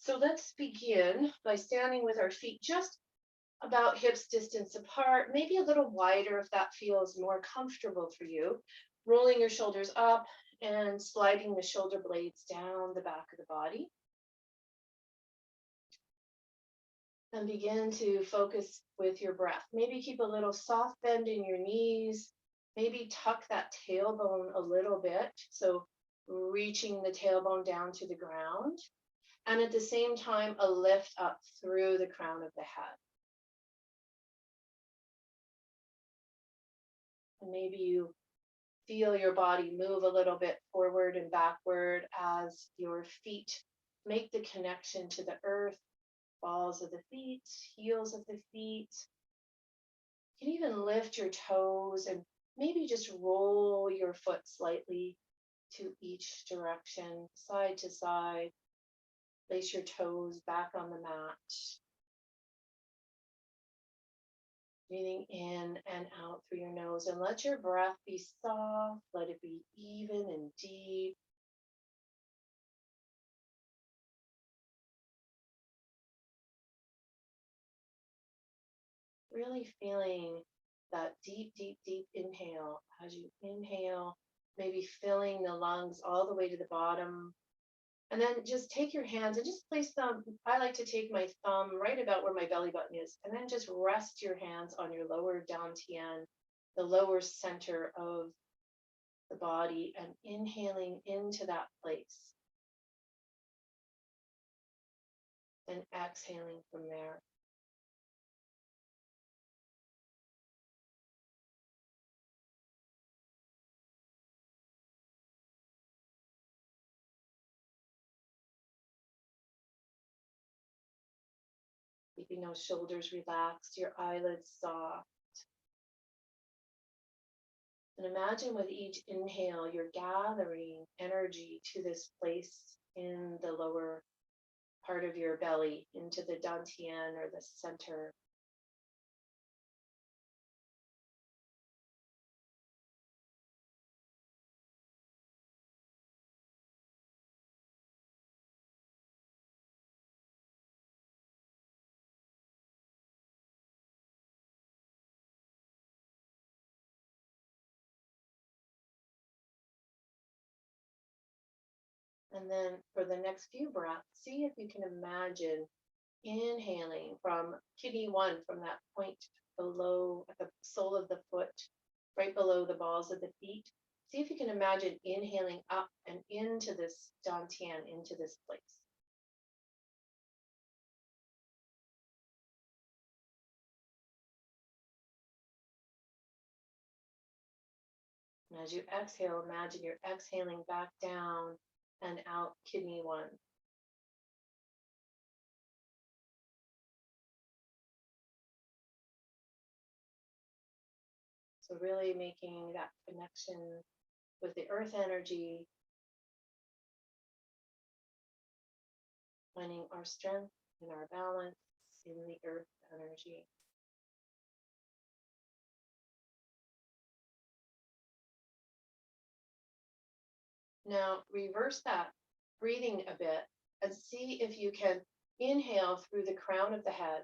So let's begin by standing with our feet just about hips distance apart, maybe a little wider if that feels more comfortable for you. Rolling your shoulders up and sliding the shoulder blades down the back of the body. And begin to focus with your breath. Maybe keep a little soft bend in your knees. Maybe tuck that tailbone a little bit. So reaching the tailbone down to the ground. And at the same time, a lift up through the crown of the head. And maybe you feel your body move a little bit forward and backward as your feet make the connection to the earth, balls of the feet, heels of the feet. You can even lift your toes and maybe just roll your foot slightly to each direction, side to side. Place your toes back on the mat. Breathing in and out through your nose, and let your breath be soft, let it be even and deep. Really feeling that deep, deep, deep inhale as you inhale, maybe filling the lungs all the way to the bottom. And then just take your hands and just place them. I like to take my thumb right about where my belly button is, and then just rest your hands on your lower dantian, the lower center of the body, and inhaling into that place and exhaling from there. Keeping those shoulders relaxed, your eyelids soft. And imagine with each inhale, you're gathering energy to this place in the lower part of your belly, into the dantian or the center. And then for the next few breaths, see if you can imagine inhaling from kidney one, from that point below at the sole of the foot, right below the balls of the feet. See if you can imagine inhaling up and into this dantian, into this place. And as you exhale, imagine you're exhaling back down and out kidney one. So really making that connection with the earth energy, finding our strength and our balance in the earth energy. Now reverse that breathing a bit and see if you can inhale through the crown of the head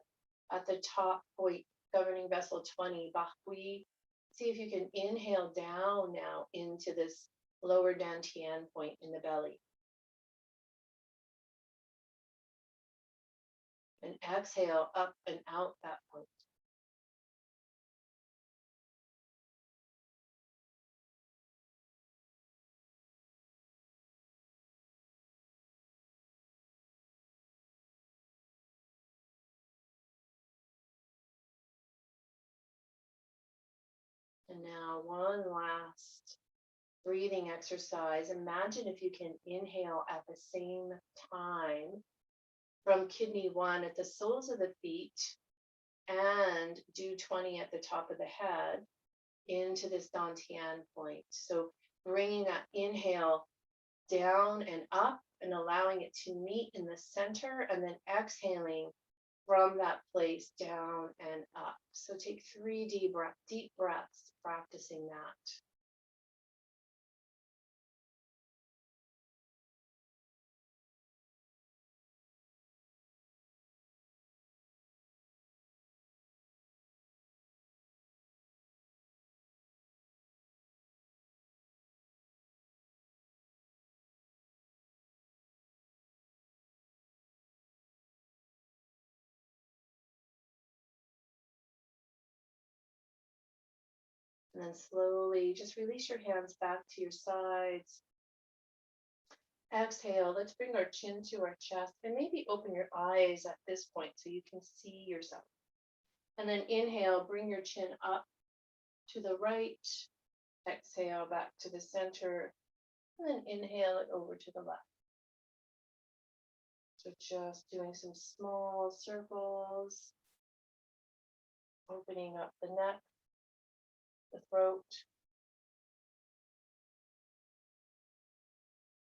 at the top point, governing vessel 20, Bakhui. See if you can inhale down now into this lower dantian point in the belly. And exhale up and out that point. And now one last breathing exercise. Imagine if you can inhale at the same time from kidney one at the soles of the feet and do 20 at the top of the head into this dantian point. So bringing that inhale down and up and allowing it to meet in the center, and then exhaling from that place down and up. So take 3 deep breaths practicing that. And then slowly just release your hands back to your sides. Exhale, let's bring our chin to our chest and maybe open your eyes at this point so you can see yourself. And then inhale, bring your chin up to the right. Exhale back to the center. And then inhale it over to the left. So just doing some small circles, opening up the neck, the throat.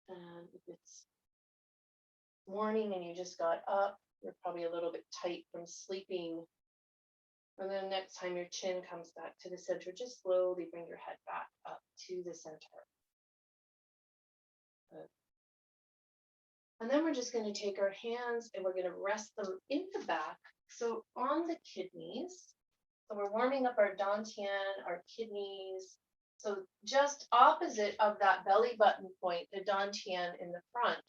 And if it's morning and you just got up, you're probably a little bit tight from sleeping. And then next time your chin comes back to the center, just slowly bring your head back up to the center. Good. And then we're just going to take our hands and we're going to rest them in the back. So on the kidneys. So we're warming up our dantian, our kidneys. So just opposite of that belly button point, the dantian in the front.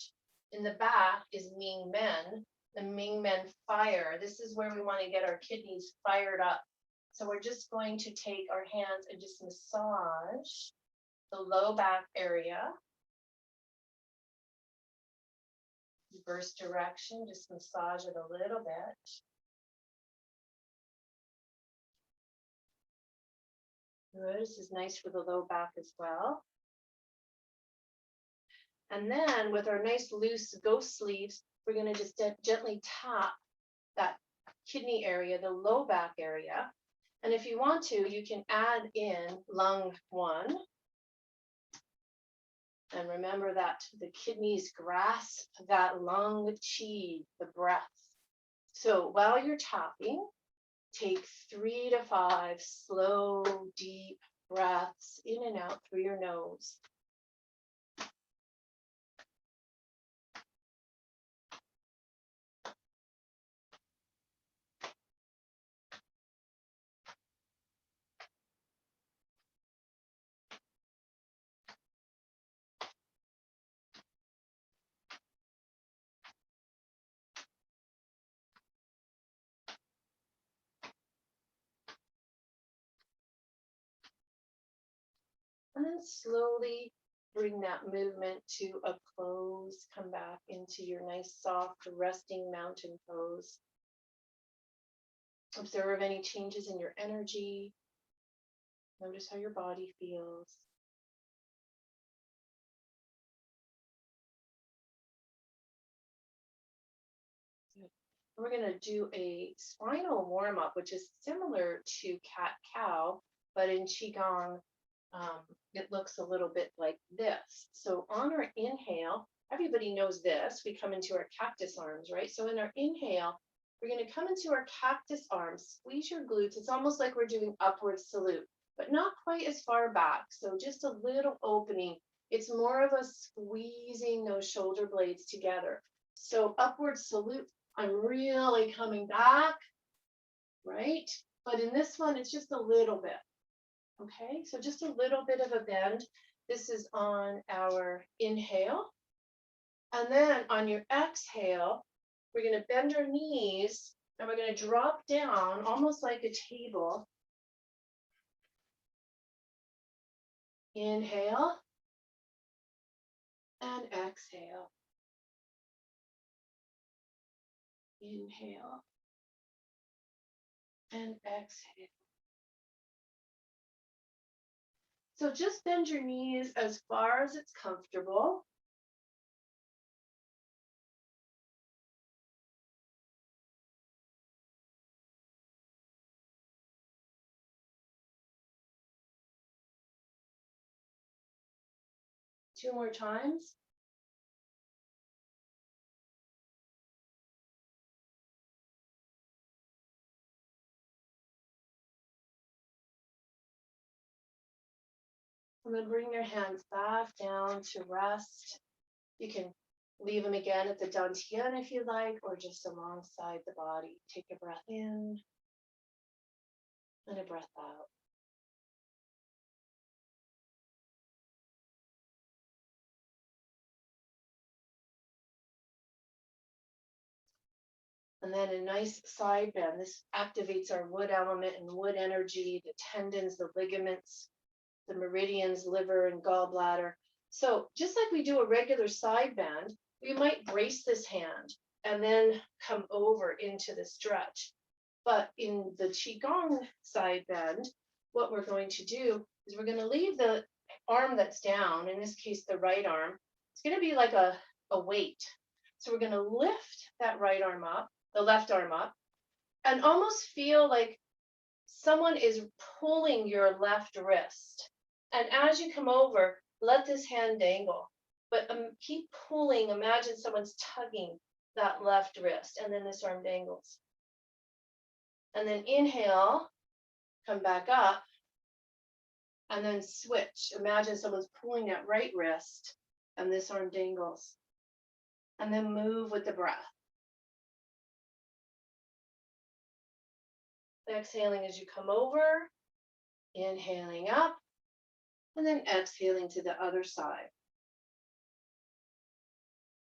In the back is Ming Men, the Ming Men fire. This is where we want to get our kidneys fired up. So we're just going to take our hands and just massage the low back area. Reverse direction, just massage it a little bit. Good. This is nice for the low back as well. And then with our nice loose ghost sleeves, we're going to just gently tap that kidney area, the low back area. And if you want to, you can add in lung 1. And remember that the kidneys grasp that lung qi, the breath. So while you're tapping, take 3 to 5 slow, deep breaths in and out through your nose. And then slowly bring that movement to a close. Come back into your nice, soft, resting mountain pose. Observe any changes in your energy. Notice how your body feels. We're going to do a spinal warm-up, which is similar to cat-cow, but in Qigong, it looks a little bit like this. So on our inhale, everybody knows this. We come into our cactus arms, right? So in our inhale, we're going to come into our cactus arms, squeeze your glutes. It's almost like we're doing upward salute, but not quite as far back. So just a little opening. It's more of a squeezing those shoulder blades together. So upward salute, I'm really coming back, right? But in this one, it's just a little bit. Okay, so just a little bit of a bend. This is on our inhale. And then on your exhale, we're going to bend our knees and we're going to drop down almost like a table. Inhale and exhale. Inhale and exhale. So just bend your knees as far as it's comfortable. Two more times. And then bring your hands back down to rest. You can leave them again at the dantian if you like, or just alongside the body. Take a breath in and a breath out. And then a nice side bend. This activates our wood element and wood energy, the tendons, the ligaments. the meridians, liver and gallbladder. So just like we do a regular side bend, we might brace this hand and then come over into the stretch. But in the Qigong side bend, what we're going to do is we're going to leave the arm that's down, in this case, the right arm. It's going to be like a weight. So we're going to lift that right arm up, the left arm up, and almost feel like someone is pulling your left wrist. And as you come over, let this hand dangle, but keep pulling. Imagine someone's tugging that left wrist, and then this arm dangles. And then inhale, come back up, and then switch. Imagine someone's pulling that right wrist, and this arm dangles. And then move with the breath. Exhaling as you come over, inhaling up, and then exhaling to the other side.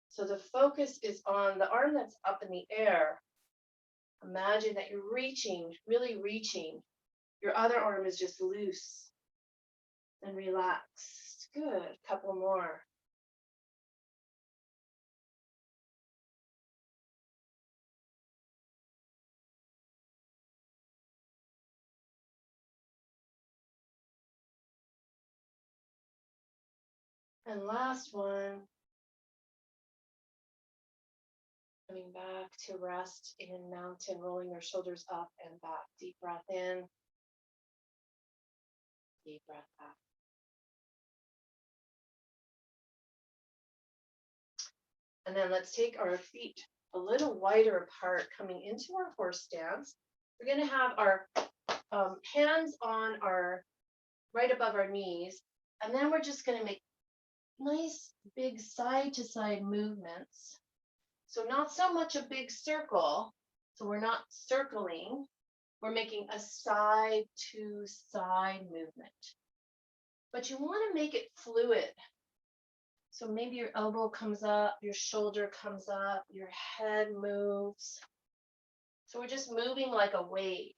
So the focus is on the arm that's up in the air. Imagine that you're reaching, really reaching. Your other arm is just loose and relaxed. Good. Couple more. And last one. Coming back to rest in mountain, rolling your shoulders up and back. Deep breath in. Deep breath out. And then let's take our feet a little wider apart, coming into our horse stance. We're going to have our hands on our right above our knees, and then we're just going to make nice big side to side movements. So not so much a big circle. So we're not circling. We're making a side to side movement. But you want to make it fluid. So maybe your elbow comes up, your shoulder comes up, your head moves. So we're just moving like a wave.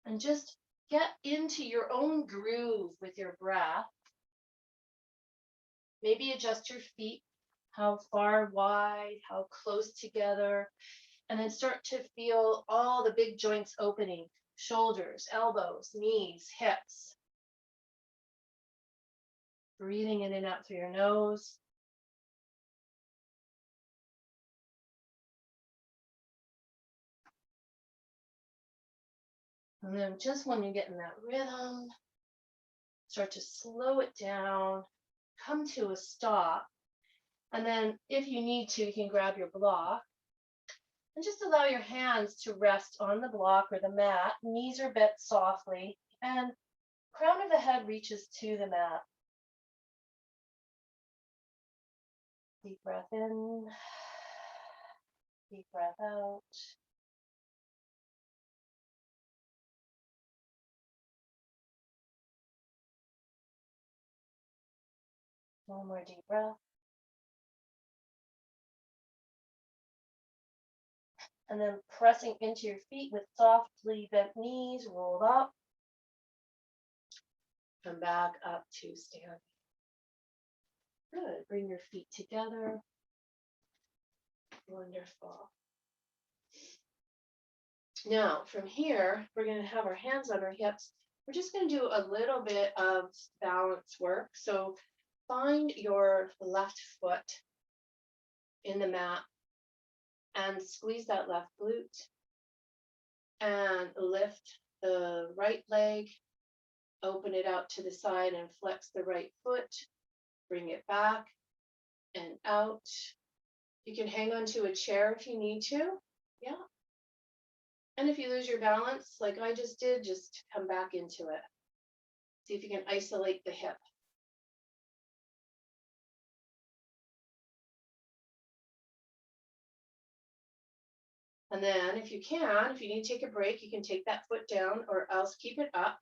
And just get into your own groove with your breath. Maybe adjust your feet, how far wide, how close together, and then start to feel all the big joints opening, shoulders, elbows, knees, hips. Breathing in and out through your nose. And then just when you get in that rhythm, start to slow it down, come to a stop. And then if you need to, you can grab your block and just allow your hands to rest on the block or the mat. Knees are bent softly and crown of the head reaches to the mat. Deep breath in, deep breath out. One more deep breath. And then pressing into your feet with softly bent knees, rolled up. Come back up to standing. Good. Bring your feet together. Wonderful. Now, from here, we're going to have our hands on our hips. We're just going to do a little bit of balance work. So find your left foot in the mat and squeeze that left glute and lift the right leg, open it out to the side and flex the right foot, bring it back and out. You can hang onto a chair if you need to. Yeah. And if you lose your balance, like I just did, just come back into it. See if you can isolate the hip. And then if you need to take a break, you can take that foot down or else keep it up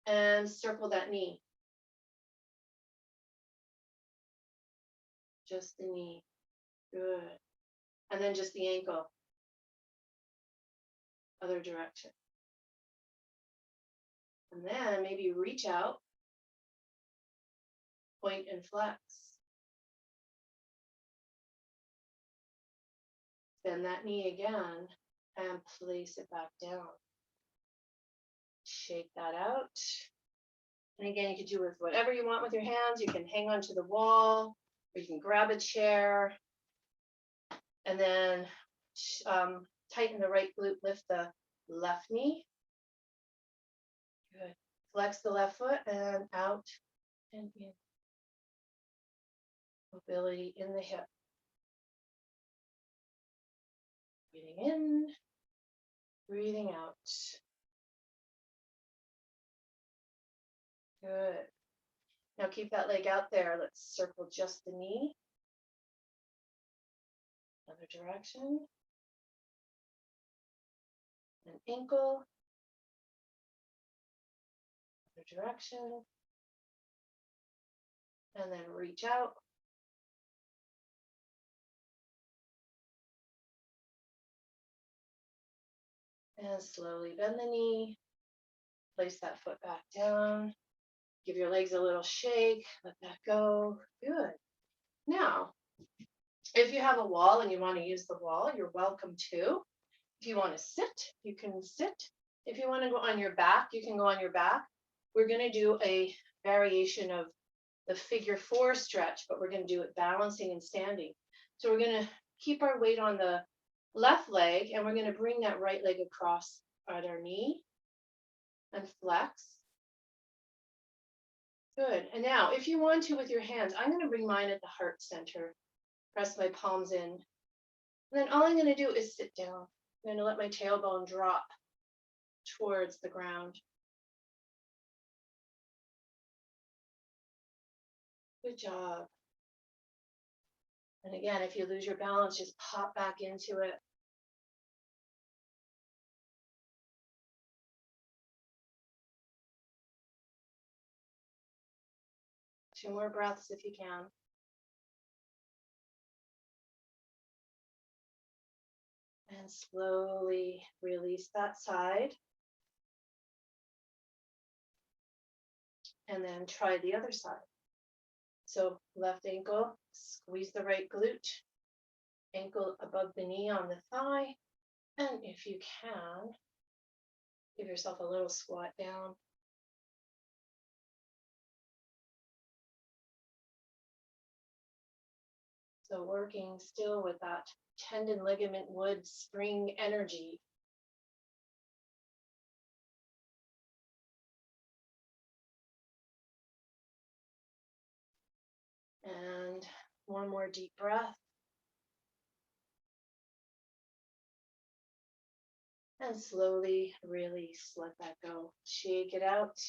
and circle that knee. Just the knee. Good. And then just the ankle, other direction. And then maybe reach out, point and flex. Bend that knee again and place it back down. Shake that out. And again, you can do with whatever you want with your hands. You can hang onto the wall, or you can grab a chair. And then tighten the right glute, lift the left knee. Good. Flex the left foot and out and in. Mobility in the hip. Breathing in, breathing out. Good. Now keep that leg out there. Let's circle just the knee. Other direction. An ankle. Other direction. And then reach out. And slowly bend the knee. Place that foot back down. Give your legs a little shake. Let that go. Good. Now, if you have a wall and you want to use the wall, you're welcome to. If you want to sit, you can sit. If you want to go on your back, you can go on your back. We're going to do a variation of the figure 4 stretch, but we're going to do it balancing and standing. So we're going to keep our weight on the left leg, and we're going to bring that right leg across at our knee and flex. Good. And now, if you want to with your hands, I'm going to bring mine at the heart center. Press my palms in. And then all I'm going to do is sit down. I'm going to let my tailbone drop towards the ground. Good job. And again, if you lose your balance, just pop back into it. Two more breaths if you can. And slowly release that side. And then try the other side. So left ankle, squeeze the right glute. Ankle above the knee on the thigh. And if you can, give yourself a little squat down. So working still with that tendon, ligament, wood, spring energy. And one more deep breath. And slowly release, let that go. Shake it out.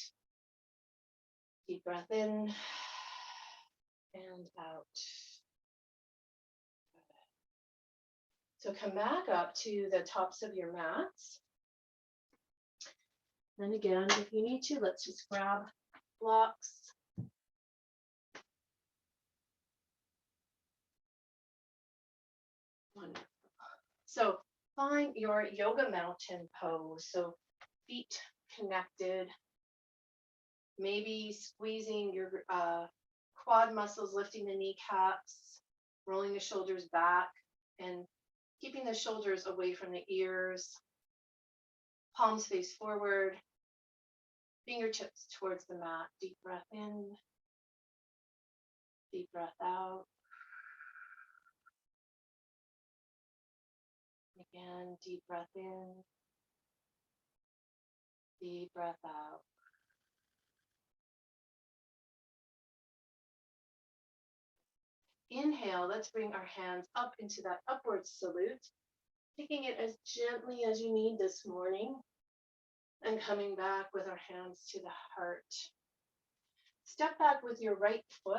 Deep breath in and out. So come back up to the tops of your mats. And again, if you need to, let's just grab blocks. Wonderful. So find your yoga mountain pose. So feet connected, maybe squeezing your quad muscles, lifting the kneecaps, rolling the shoulders back, and keeping the shoulders away from the ears. Palms face forward, fingertips towards the mat. Deep breath in, deep breath out. Again, deep breath in, deep breath out. Inhale, let's bring our hands up into that upward salute, taking it as gently as you need this morning, and coming back with our hands to the heart. Step back with your right foot.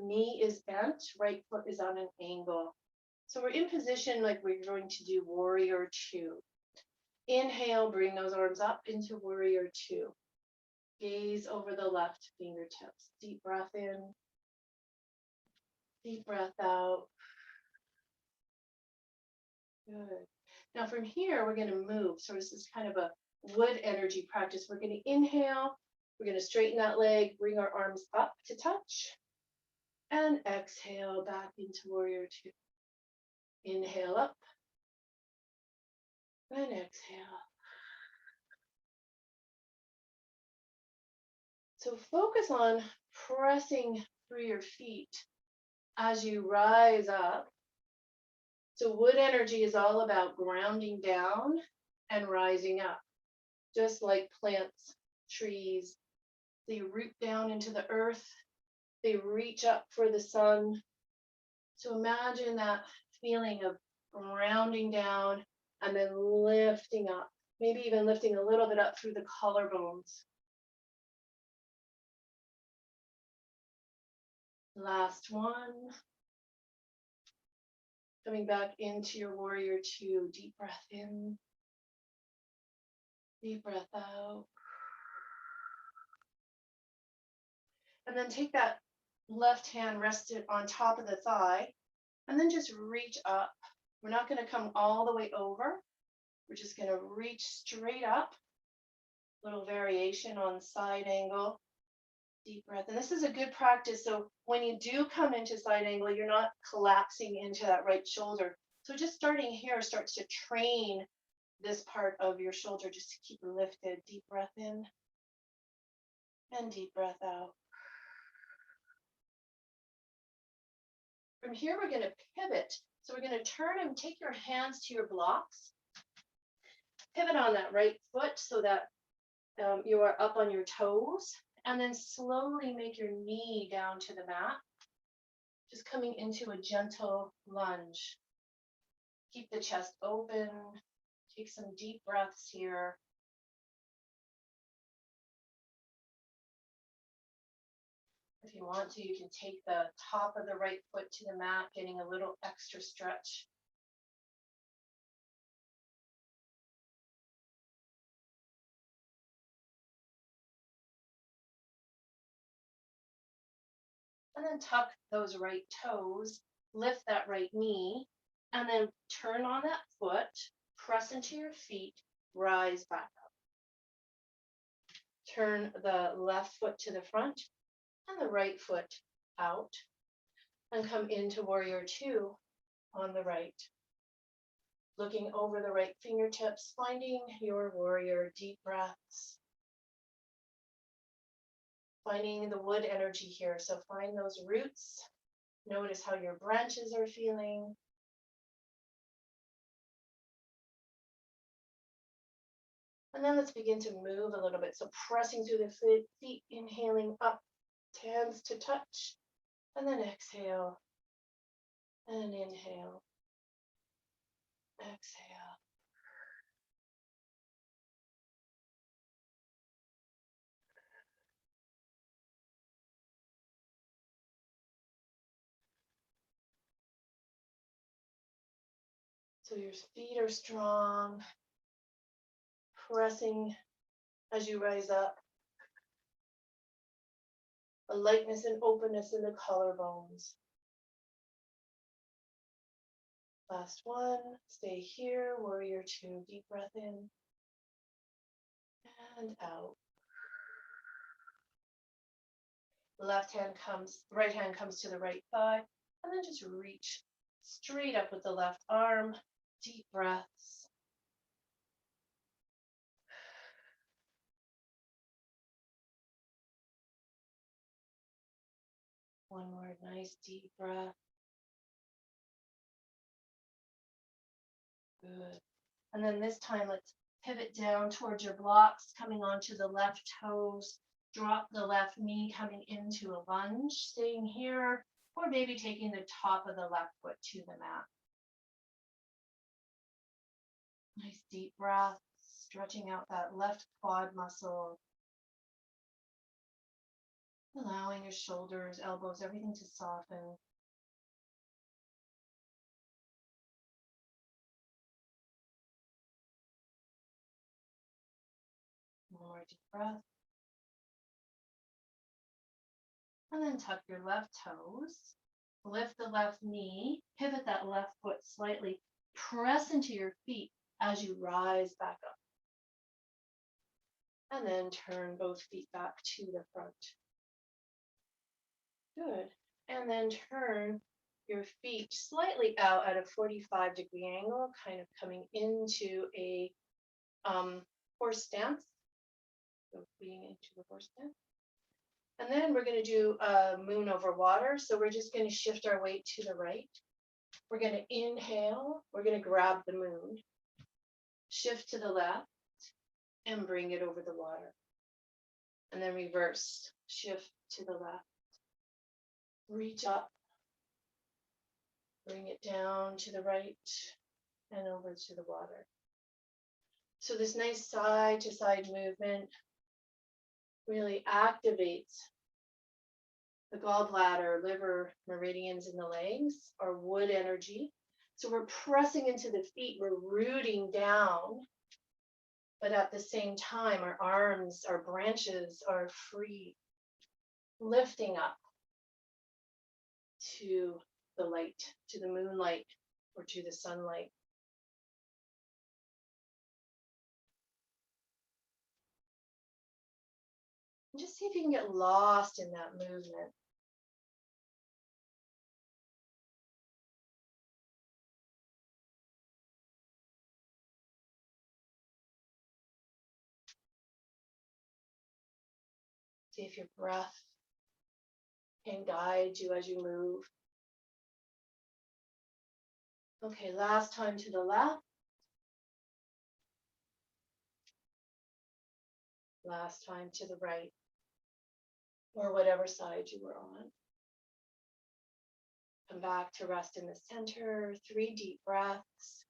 Knee is bent, right foot is on an angle. So we're in position like we're going to do warrior 2. Inhale, bring those arms up into warrior 2. Gaze over the left fingertips. Deep breath in. Deep breath out. Good. Now from here, we're going to move. So this is kind of a wood energy practice. We're going to inhale. We're going to straighten that leg, bring our arms up to touch, and exhale back into warrior two. Inhale up and exhale. So focus on pressing through your feet as you rise up. So wood energy is all about grounding down and rising up, just like plants, trees. They root down into the earth. They reach up for the sun. So imagine that feeling of grounding down and then lifting up, maybe even lifting a little bit up through the collarbones. Last one. Coming back into your warrior two. Deep breath in, deep breath out. And then take that left hand, rest it on top of the thigh, and then just reach up. We're not going to come all the way over. We're just going to reach straight up. Little variation on side angle. Deep breath. And this is a good practice. So when you do come into side angle, you're not collapsing into that right shoulder. So just starting here starts to train this part of your shoulder just to keep lifted. Deep breath in and deep breath out. From here, we're going to pivot. So we're going to turn and take your hands to your blocks. Pivot on that right foot so that you are up on your toes. And then slowly make your knee down to the mat. Just coming into a gentle lunge. Keep the chest open. Take some deep breaths here. If you want to, you can take the top of the right foot to the mat, getting a little extra stretch. And then tuck those right toes, lift that right knee, and then turn on that foot, press into your feet, rise back up. Turn the left foot to the front and the right foot out, and come into warrior two on the right. Looking over the right fingertips, finding your warrior deep breaths. Finding the wood energy here. So find those roots. Notice how your branches are feeling. And then let's begin to move a little bit. So pressing through the feet, inhaling up, hands to touch, and then exhale, and inhale, exhale. So your feet are strong, pressing as you rise up. A lightness and openness in the collarbones. Last one, stay here, warrior two, deep breath in and out. Right hand comes to the right thigh, and then just reach straight up with the left arm, deep breaths. One more nice deep breath. Good. And then this time, let's pivot down towards your blocks, coming onto the left toes. Drop the left knee, coming into a lunge, staying here, or maybe taking the top of the left foot to the mat. Nice deep breath, stretching out that left quad muscle. Allowing your shoulders, elbows, everything to soften. One more deep breath. And then tuck your left toes. Lift the left knee. Pivot that left foot slightly. Press into your feet as you rise back up. And then turn both feet back to the front. Good. And then turn your feet slightly out at a 45-degree angle, kind of coming into a horse stance. So being into the horse stance. And then we're going to do a moon over water. So we're just going to shift our weight to the right. We're going to inhale. We're going to grab the moon, shift to the left, and bring it over the water. And then reverse, shift to the left. Reach up, bring it down to the right and over to the water. So this nice side to side movement really activates the gallbladder, liver, meridians in the legs, our wood energy. So we're pressing into the feet, we're rooting down, but at the same time, our arms, our branches are free, lifting up to the light, to the moonlight, or to the sunlight. And just see if you can get lost in that movement. See if your breath can guide you as you move. Okay, last time to the left. Last time to the right, or whatever side you were on. Come back to rest in the center. 3 deep breaths,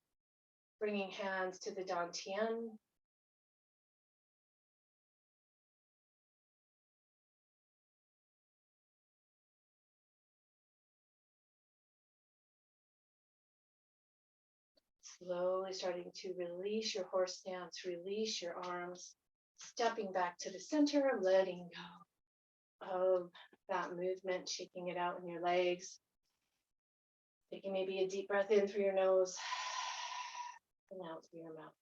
bringing hands to the dantian. Slowly starting to release your horse stance, release your arms, stepping back to the center, letting go of that movement, shaking it out in your legs. Taking maybe a deep breath in through your nose and out through your mouth.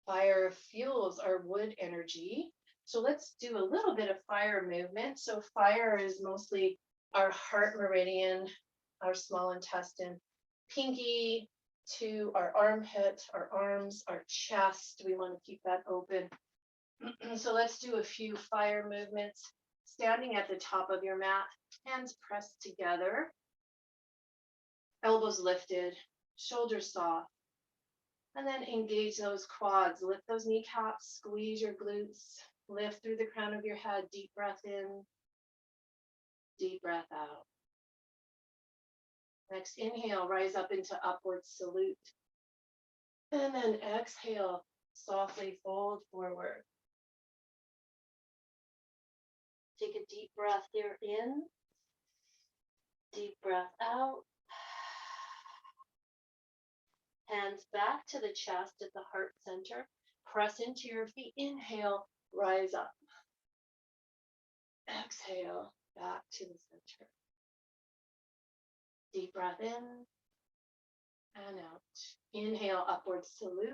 Fire fuels our wood energy. So let's do a little bit of fire movement. So fire is mostly our heart meridian, our small intestine, pinky to our armpit, our arms, our chest. We want to keep that open. So let's do a few fire movements. Standing at the top of your mat, hands pressed together, elbows lifted, shoulders soft. And then engage those quads, lift those kneecaps, squeeze your glutes, lift through the crown of your head, deep breath in, deep breath out. Next, inhale, rise up into upward salute. And then exhale, softly fold forward. Take a deep breath here in, deep breath out. Hands back to the chest at the heart center. Press into your feet. Inhale, rise up. Exhale, back to the center. Deep breath in and out. Inhale, upward salute.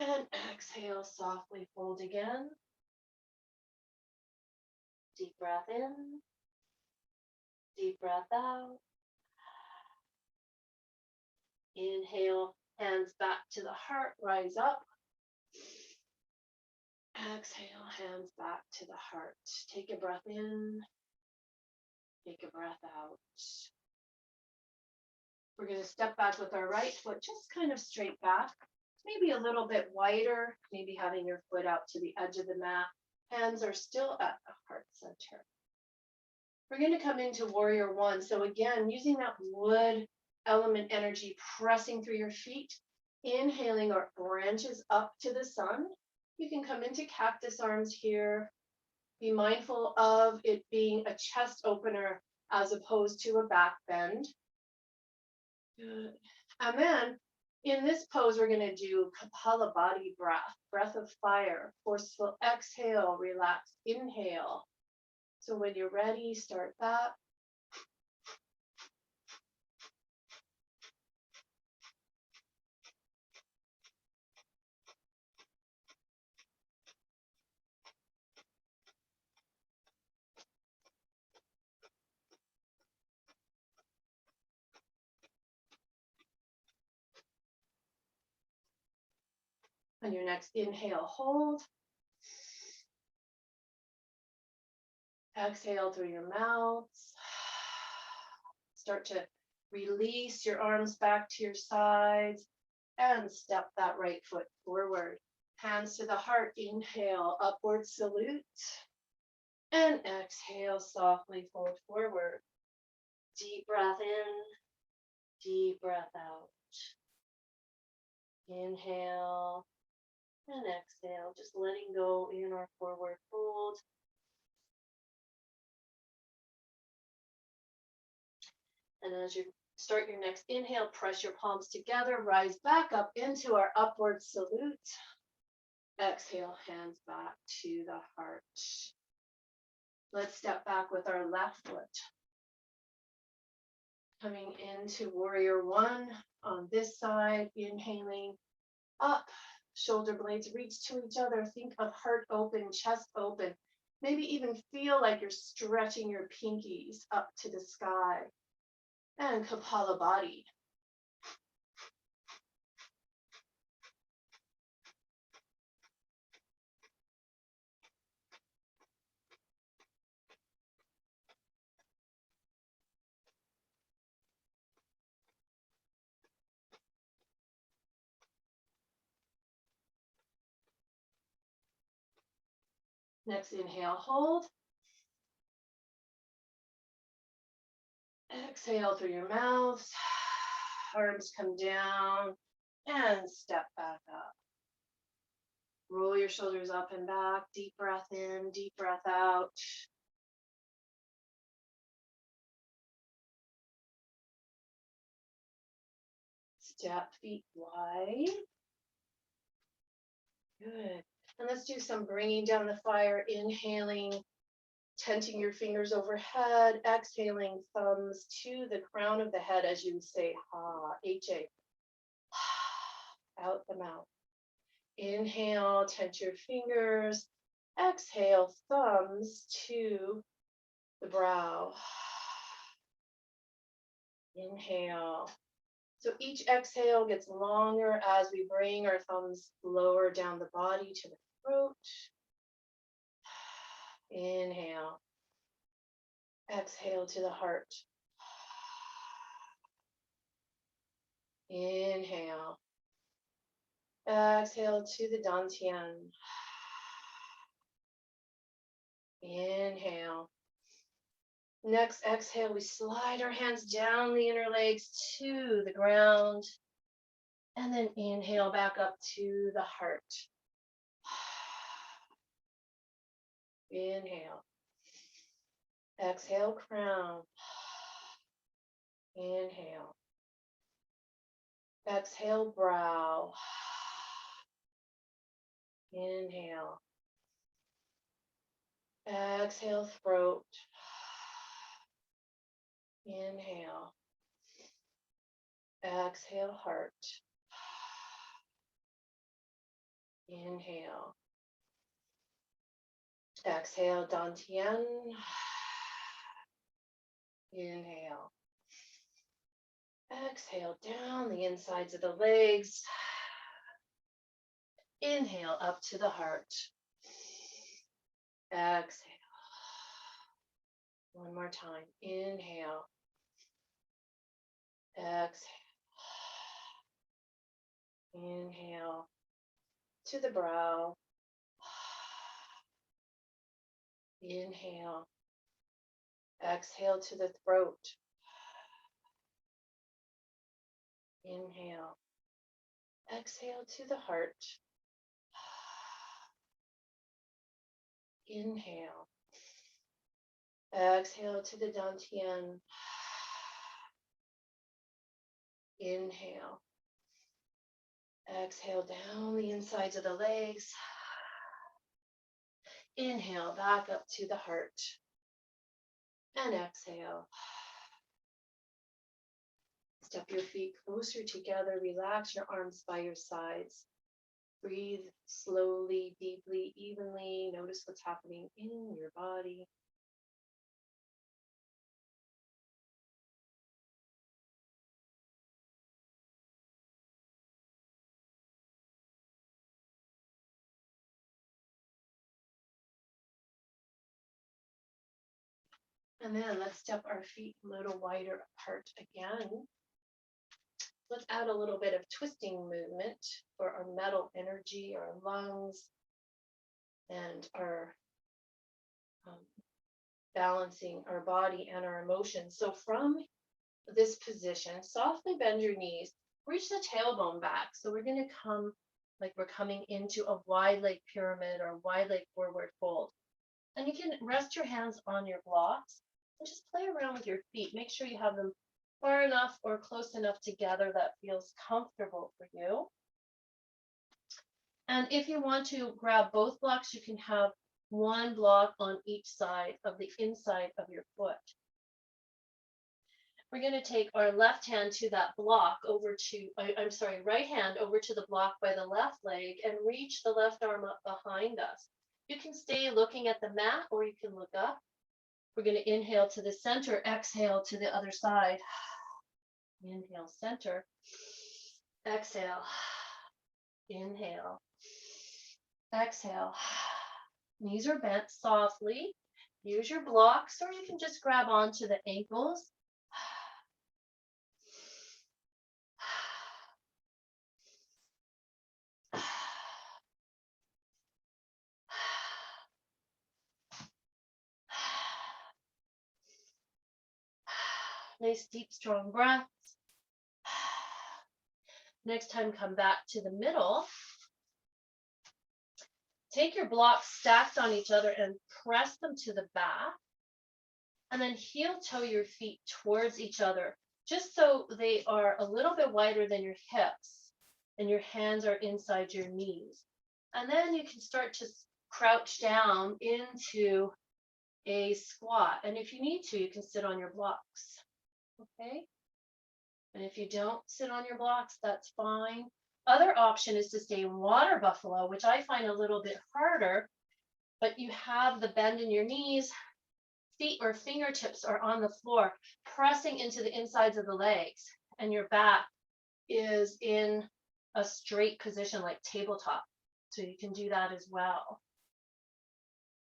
And exhale, softly fold again. Deep breath in. Deep breath out. Inhale, hands back to the heart, rise up. Exhale, hands back to the heart. Take a breath in, take a breath out. We're going to step back with our right foot just kind of straight back, maybe a little bit wider, maybe having your foot out to the edge of the mat. Hands are still at the heart center. We're going to come into warrior one. So again, using that wood element energy, pressing through your feet, inhaling our branches up to the sun. You can come into cactus arms here. Be mindful of it being a chest opener as opposed to a back bend. Good. And then In this pose, we're going to do Kapalabhati breath, breath of fire, forceful exhale, relax, inhale. So when you're ready, start that. On your next inhale, hold. Exhale through your mouth. Start to release your arms back to your sides and step that right foot forward. Hands to the heart. Inhale, upward salute. And exhale, softly fold forward. Deep breath in, deep breath out. Inhale and exhale, just letting go in our forward fold. And as you start your next inhale, press your palms together, rise back up into our upward salute. Exhale, hands back to the heart. Let's step back with our left foot. Coming into warrior one on this side, inhaling up, shoulder blades reach to each other. Think of heart open, chest open. Maybe even feel like you're stretching your pinkies up to the sky. And Kapalabhati. Next inhale, hold. Exhale through your mouth. Arms come down and step back up. Roll your shoulders up and back. Deep breath in, deep breath out. Step feet wide. Good. And let's do some bringing down the fire. Inhaling, tenting your fingers overhead. Exhaling, thumbs to the crown of the head as you say ha, H-A. Out the mouth. Inhale, tent your fingers. Exhale, thumbs to the brow. Inhale. So each exhale gets longer as we bring our thumbs lower down the body to the throat. Inhale. Exhale to the heart. Inhale. Exhale to the dantian. Inhale. Next exhale, we slide our hands down the inner legs to the ground. And then inhale back up to the heart. Inhale. Exhale, crown. Inhale. Exhale, brow. Inhale. Exhale, throat. Inhale. Exhale, heart. Inhale. Exhale, dantian. Inhale. Exhale down the insides of the legs. Inhale up to the heart. Exhale. One more time. Inhale. Exhale. Inhale to the brow. Inhale. Exhale to the throat. Inhale. Exhale to the heart. Inhale. Exhale to the dantian. Inhale. Exhale down the insides of the legs. Inhale back up to the heart. And exhale. Step your feet closer together. Relax your arms by your sides. Breathe slowly, deeply, evenly. Notice what's happening in your body. And then let's step our feet a little wider apart again. Let's add a little bit of twisting movement for our metal energy, our lungs, and our balancing our body and our emotions. So from this position, softly bend your knees, reach the tailbone back. So we're going to come like we're coming into a wide leg pyramid or wide leg forward fold. And you can rest your hands on your blocks and just play around with your feet. Make sure you have them far enough or close enough together that feels comfortable for you. And if you want to grab both blocks, you can have one block on each side of the inside of your foot. We're going to take our left hand to that block right hand over to the block by the left leg and reach the left arm up behind us. You can stay looking at the mat or you can look up. We're going to inhale to the center, exhale to the other side. Inhale, center. Exhale. Inhale. Exhale. Knees are bent softly. Use your blocks or you can just grab onto the ankles. Nice, deep, strong breaths. Next time, come back to the middle. Take your blocks stacked on each other and press them to the back. And then heel toe your feet towards each other, just so they are a little bit wider than your hips and your hands are inside your knees. And then you can start to crouch down into a squat. And if you need to, you can sit on your blocks. Okay? And if you don't sit on your blocks, that's fine. Other option is to stay in water buffalo, which I find a little bit harder, but you have the bend in your knees, feet or fingertips are on the floor, pressing into the insides of the legs, and your back is in a straight position like tabletop. So you can do that as well.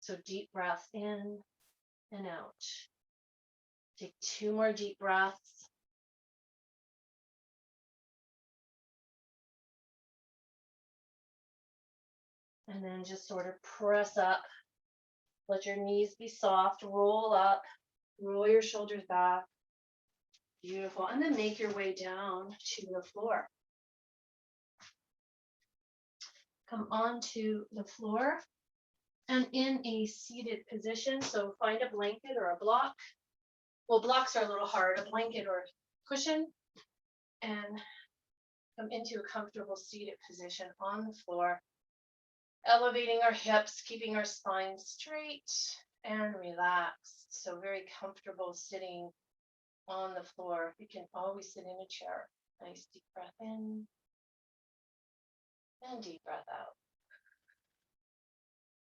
So deep breath in and out. Take 2 more deep breaths. And then just sort of press up. Let your knees be soft. Roll up. Roll your shoulders back. Beautiful. And then make your way down to the floor. Come onto the floor and in a seated position. So find a blanket or a block. Well, blocks are a little hard. A blanket or cushion. And come into a comfortable seated position on the floor. Elevating our hips, keeping our spine straight and relaxed. So very comfortable sitting on the floor. You can always sit in a chair. Nice deep breath in and deep breath out.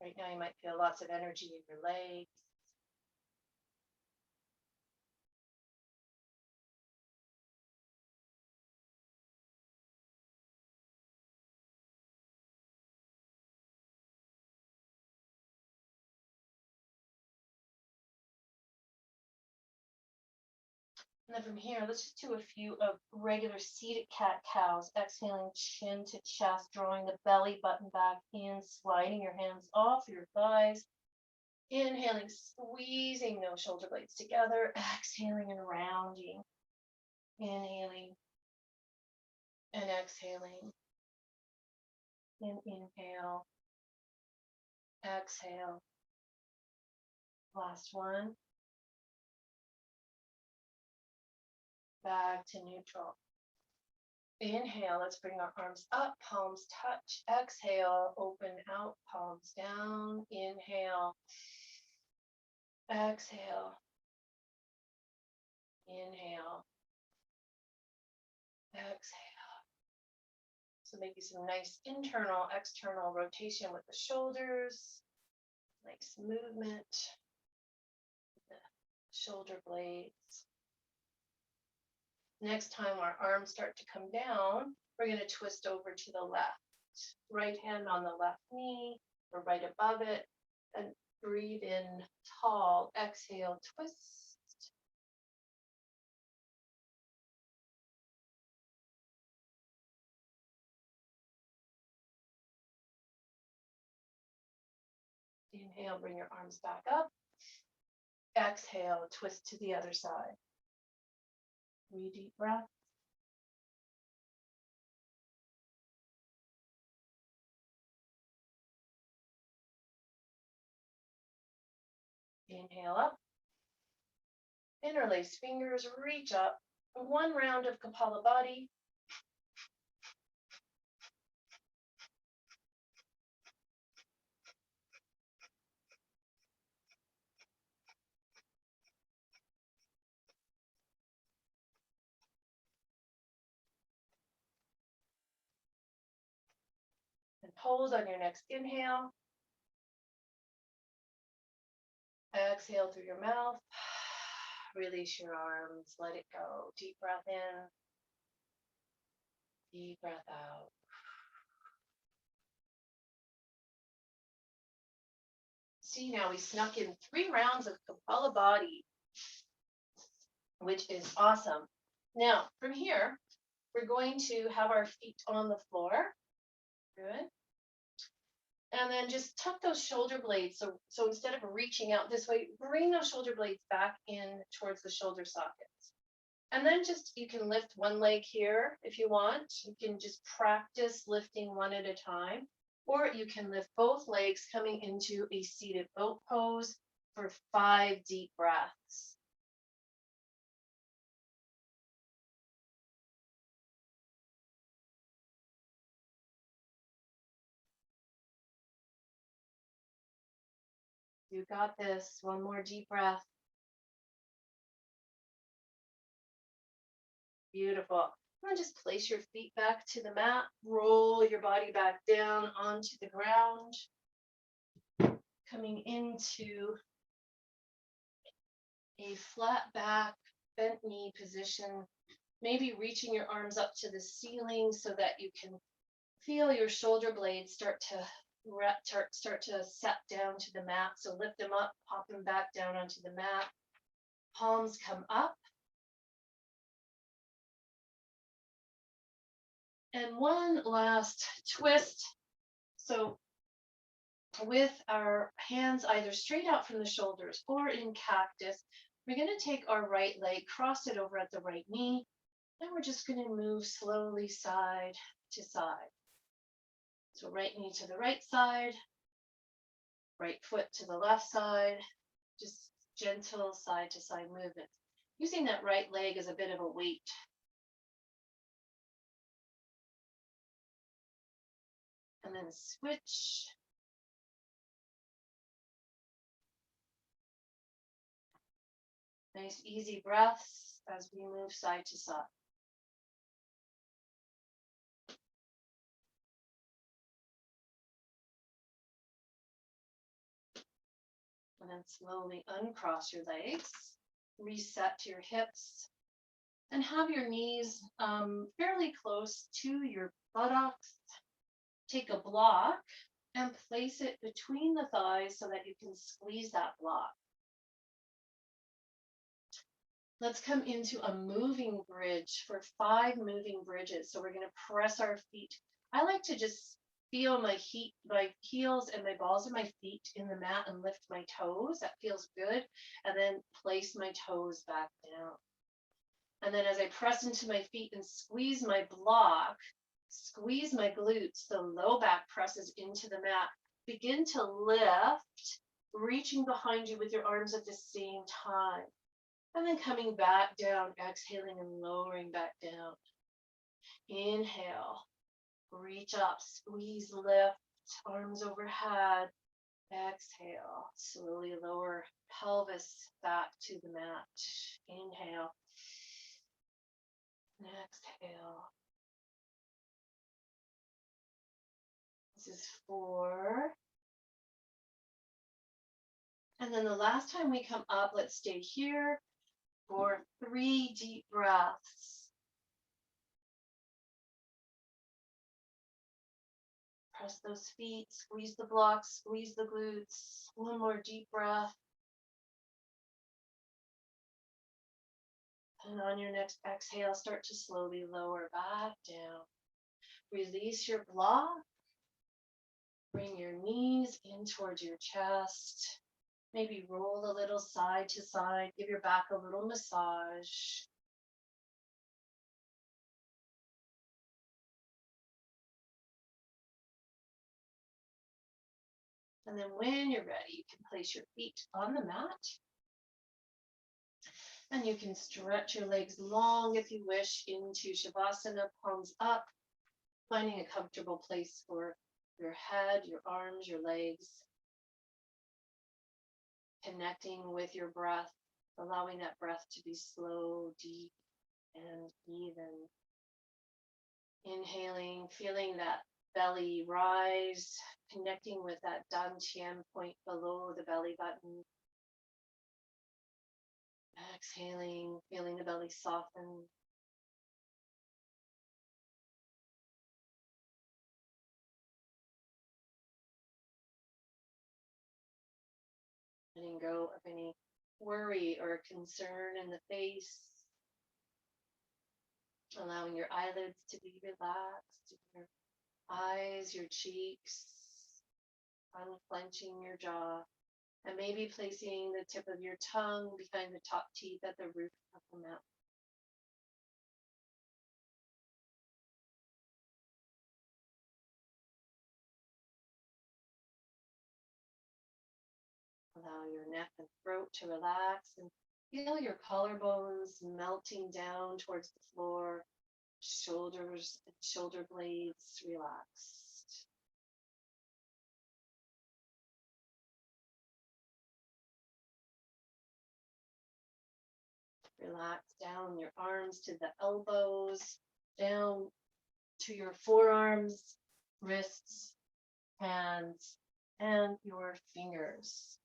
Right now you might feel lots of energy in your legs. And then from here, let's just do a few of regular seated cat-cows. Exhaling chin to chest, drawing the belly button back in, sliding your hands off your thighs. Inhaling, squeezing those shoulder blades together. Exhaling and rounding. Inhaling and exhaling. And inhale. Exhale. Last one. Back to neutral. Inhale, let's bring our arms up, palms touch. Exhale, open out, palms down. Inhale, exhale, inhale, exhale. So maybe some nice internal, external rotation with the shoulders. Nice movement, the shoulder blades. Next time our arms start to come down, we're going to twist over to the left. Right hand on the left knee or right above it, and breathe in tall. Exhale, twist. Inhale, bring your arms back up. Exhale, twist to the other side. 3 deep breaths. Inhale up. Interlace fingers, reach up. 1 round of Kapalabhati. And hold on your next inhale. Exhale through your mouth. Release your arms. Let it go. Deep breath in. Deep breath out. See, now we snuck in 3 rounds of Kapalabhati, which is awesome. Now, from here, we're going to have our feet on the floor. Good. And then just tuck those shoulder blades. So instead of reaching out this way, bring those shoulder blades back in towards the shoulder sockets. And then just, you can lift one leg here if you want. You can just practice lifting one at a time. Or you can lift both legs coming into a seated boat pose for 5 deep breaths. You got this. One more deep breath. Beautiful. And just place your feet back to the mat. Roll your body back down onto the ground. Coming into a flat back, bent knee position. Maybe reaching your arms up to the ceiling so that you can feel your shoulder blades start to set down to the mat. So lift them up, pop them back down onto the mat. Palms come up. And one last twist. So with our hands either straight out from the shoulders or in cactus, we're going to take our right leg, cross it over at the right knee, and we're just going to move slowly side to side. So right knee to the right side, right foot to the left side, just gentle side to side movement, using that right leg as a bit of a weight. And then switch. Nice easy breaths as we move side to side. And then slowly uncross your legs, reset to your hips, and have your knees fairly close to your buttocks. Take a block and place it between the thighs so that you can squeeze that block. Let's come into a moving bridge for 5 moving bridges. So we're going to press our feet. I like to just feel my heels and my balls of my feet in the mat and lift my toes. That feels good. And then place my toes back down. And then as I press into my feet and squeeze my block, squeeze my glutes, the low back presses into the mat. Begin to lift, reaching behind you with your arms at the same time. And then coming back down, exhaling and lowering back down. Inhale, reach up, squeeze, lift, arms overhead. Exhale, slowly lower pelvis back to the mat. Inhale, and exhale. This is 4. And then the last time we come up, let's stay here for 3 deep breaths. Press those feet, squeeze the blocks, squeeze the glutes. One more deep breath. And on your next exhale, start to slowly lower back down. Release your block. Bring your knees in towards your chest. Maybe roll a little side to side. Give your back a little massage. And then when you're ready, you can place your feet on the mat. And you can stretch your legs long if you wish into Shavasana, palms up, finding a comfortable place for your head, your arms, your legs. Connecting with your breath, allowing that breath to be slow, deep, and even. Inhaling, feeling that belly rise, connecting with that dantian point below the belly button. Exhaling, feeling the belly soften. Letting go of any worry or concern in the face. Allowing your eyelids to be relaxed, your eyes, your cheeks, unclenching your jaw, and maybe placing the tip of your tongue behind the top teeth at the roof of the mouth. Allow your neck and throat to relax and feel your collarbones melting down towards the floor, shoulders and shoulder blades relaxed. Relax down your arms to the elbows, down to your forearms, wrists, hands, and your fingers.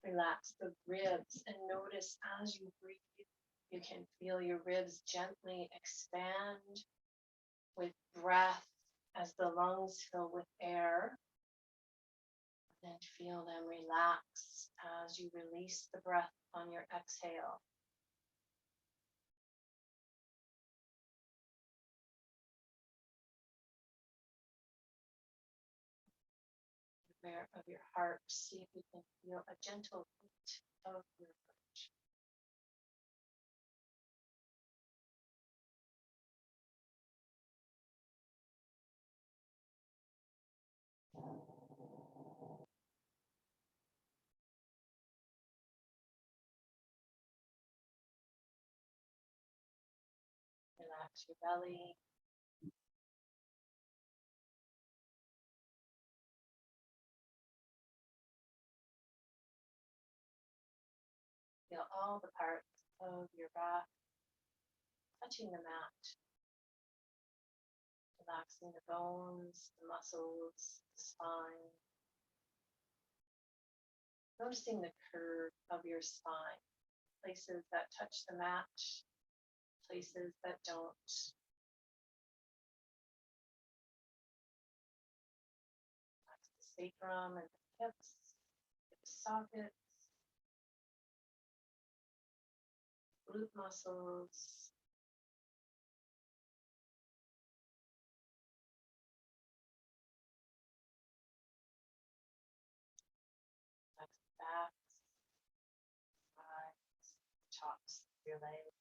Relax the ribs and notice as you breathe, you can feel your ribs gently expand with breath as the lungs fill with air. And feel them relax as you release the breath on your exhale. Aware of your heart, see if you can feel a gentle beat of your heart. Relax your belly. Feel all the parts of your back touching the mat. Relaxing the bones, the muscles, the spine. Noticing the curve of your spine, places that touch the mat, places that don't. Relax the sacrum and the hips, hip sockets, glute muscles. Relax the back, sides, tops of your legs.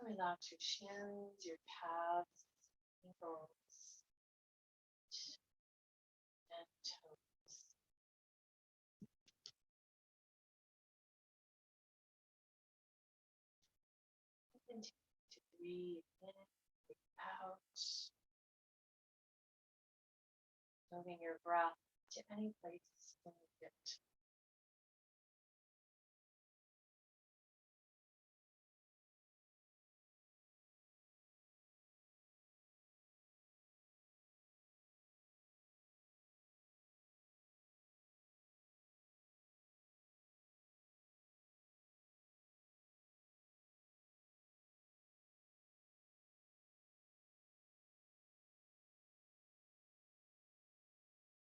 relax your shins, your calves, ankles, and toes. Continue to breathe in, breathe out, moving your breath to any place you need it.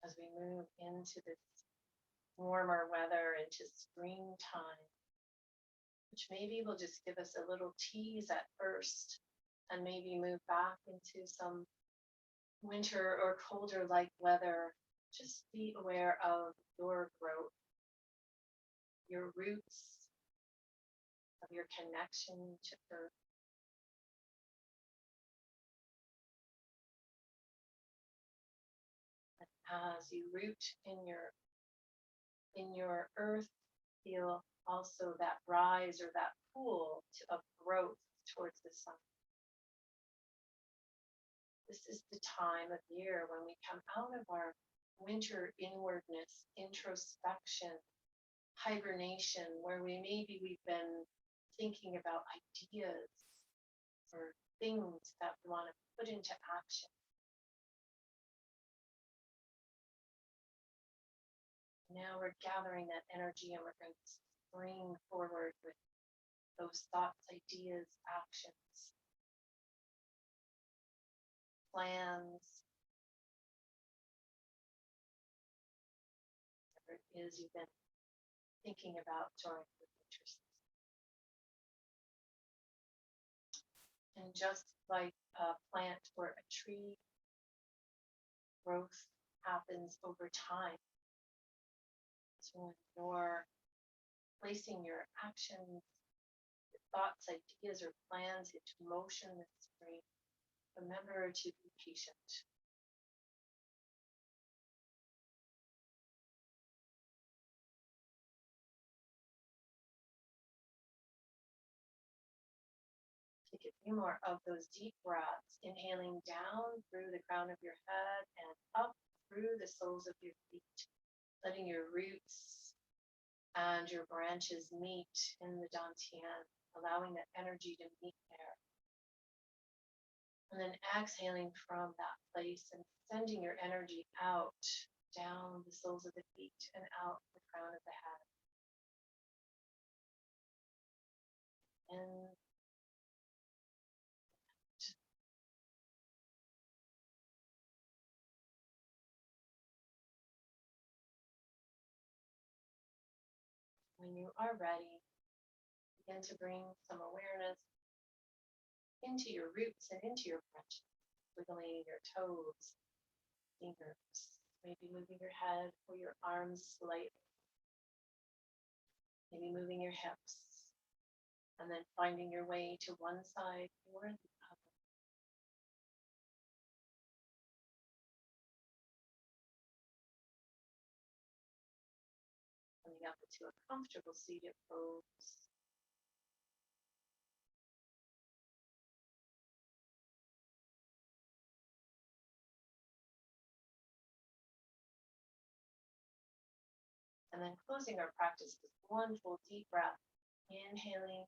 As we move into this warmer weather, into springtime, which maybe will just give us a little tease at first and maybe move back into some winter or colder like weather. Just be aware of your growth, your roots, of your connection to earth. And as you root in your earth, feel also that rise or that pool of growth towards the sun. This is the time of year when we come out of our winter inwardness, introspection, hibernation, where we've been thinking about ideas or things that we want to put into action. Now we're gathering that energy and we're going to spring forward with those thoughts, ideas, actions, plans, whatever it is you've been thinking about during the winter season. And just like a plant or a tree, growth happens over time. So when you're placing your actions, your thoughts, ideas, or plans into motion this spring, remember to be patient. Take a few more of those deep breaths, inhaling down through the crown of your head and up through the soles of your feet, letting your roots and your branches meet in the dantian, allowing that energy to meet there. And then exhaling from that place and sending your energy out, down the soles of the feet and out the crown of the head. And when you are ready, begin to bring some awareness into your roots and into your branches, wiggling your toes, fingers, maybe moving your head or your arms slightly, maybe moving your hips, and then finding your way to one side or the other. Coming up into a comfortable seated pose. And then closing our practice with one full deep breath, inhaling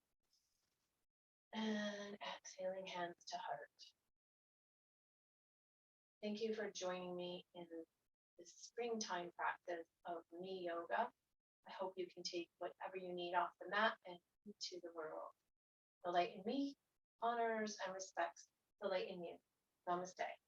and exhaling, hands to heart. Thank you for joining me in this springtime practice of me yoga. I hope you can take whatever you need off the mat and into the world. The light in me honors and respects the light in you. Namaste.